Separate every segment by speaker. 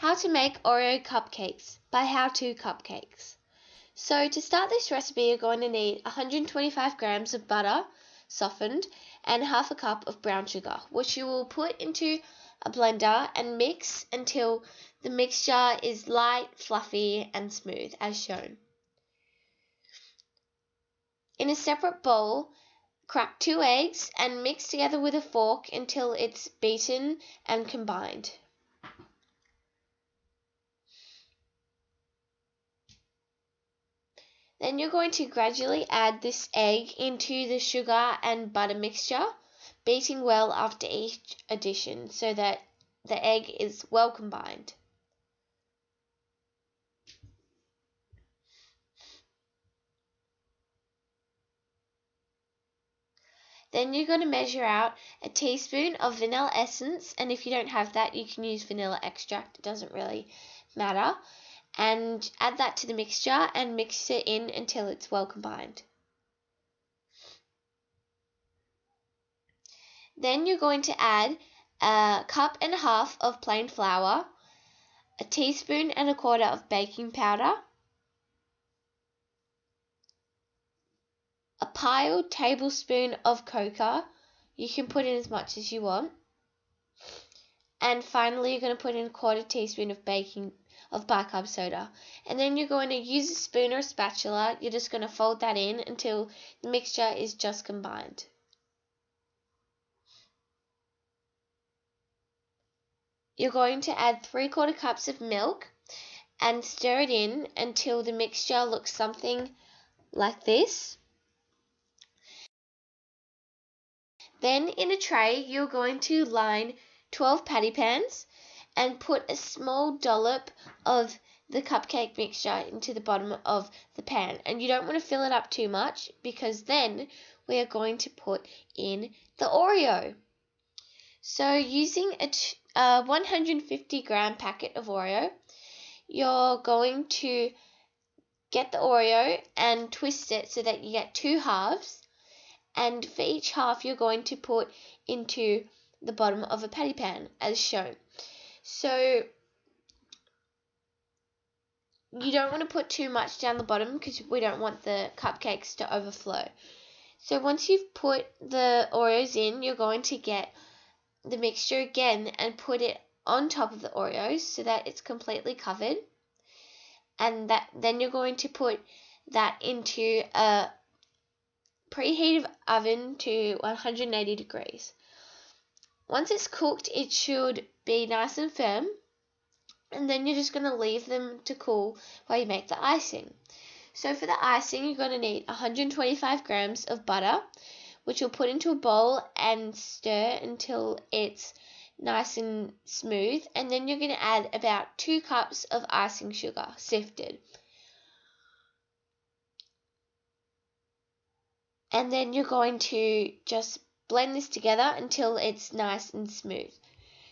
Speaker 1: How to make Oreo cupcakes by How To Cupcakes. So to start this recipe, you're going to need 125 grams of butter, softened, and half a cup of brown sugar, which you will put into a blender and mix until the mixture is light, fluffy, and smooth, as shown. In a separate bowl, crack 2 eggs and mix together with a fork until it's beaten and combined. Then you're going to gradually add this egg into the sugar and butter mixture, beating well after each addition so that the egg is well combined. Then you're going to measure out a teaspoon of vanilla essence, and if you don't have that, you can use vanilla extract, it doesn't really matter. And add that to the mixture and mix it in until it's well combined. Then you're going to add a cup and a half of plain flour, a teaspoon and a quarter of baking powder, a piled tablespoon of cocoa. You can put in as much as you want. And finally, you're going to put in a quarter teaspoon of bicarb soda. And then you're going to use a spoon or a spatula. You're just going to fold that in until the mixture is just combined. You're going to add 3/4 cups of milk and stir it in until the mixture looks something like this. Then in a tray, you're going to line 12 patty pans and put a small dollop of the cupcake mixture into the bottom of the pan. And you don't want to fill it up too much because then we are going to put in the Oreo. So using a 150 gram packet of Oreo, you're going to get the Oreo and twist it so that you get 2 halves. And for each half, you're going to put into the bottom of a patty pan as shown. So you don't want to put too much down the bottom because we don't want the cupcakes to overflow. So once you've put the Oreos in, you're going to get the mixture again and put it on top of the Oreos so that it's completely covered. And then you're going to put that into a preheated oven to 180 degrees. Once it's cooked, it should be nice and firm, and then you're just going to leave them to cool while you make the icing. So for the icing, you're going to need 125 grams of butter, which you'll put into a bowl and stir until it's nice and smooth, and then you're going to add about 2 cups of icing sugar, sifted. And then you're going to just blend this together until it's nice and smooth.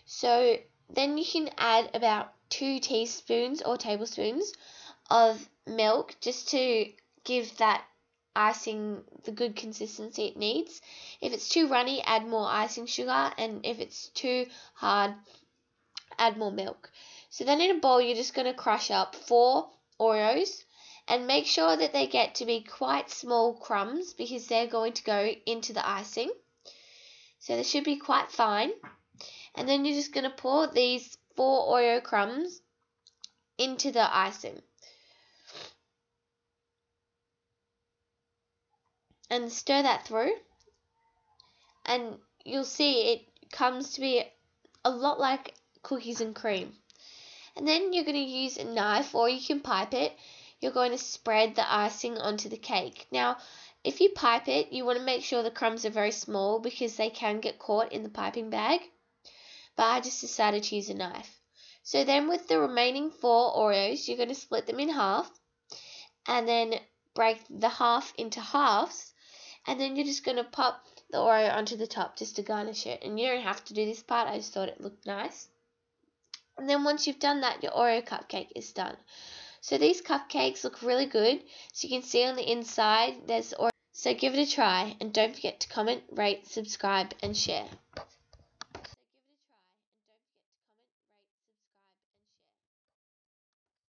Speaker 1: So then you can add about 2 teaspoons or tablespoons of milk just to give that icing the good consistency it needs. If it's too runny, add more icing sugar, and if it's too hard, add more milk. So then in a bowl, you're just going to crush up 4 Oreos. And make sure that they get to be quite small crumbs because they're going to go into the icing. So they should be quite fine. And then you're just going to pour these 4 Oreo crumbs into the icing. And stir that through. And you'll see it comes to be a lot like cookies and cream. And then you're going to use a knife, or you can pipe it. You're going to spread the icing onto the cake. Now, if you pipe it, you want to make sure the crumbs are very small because they can get caught in the piping bag. But I just decided to use a knife. So then with the remaining 4 Oreos, you're going to split them in half and then break the half into halves. And then you're just going to pop the Oreo onto the top just to garnish it. And you don't have to do this part, I just thought it looked nice. And then once you've done that, your Oreo cupcake is done. So these cupcakes look really good. So you can see on the inside there's Oreo. So give it a try and don't forget to comment, rate, subscribe and share.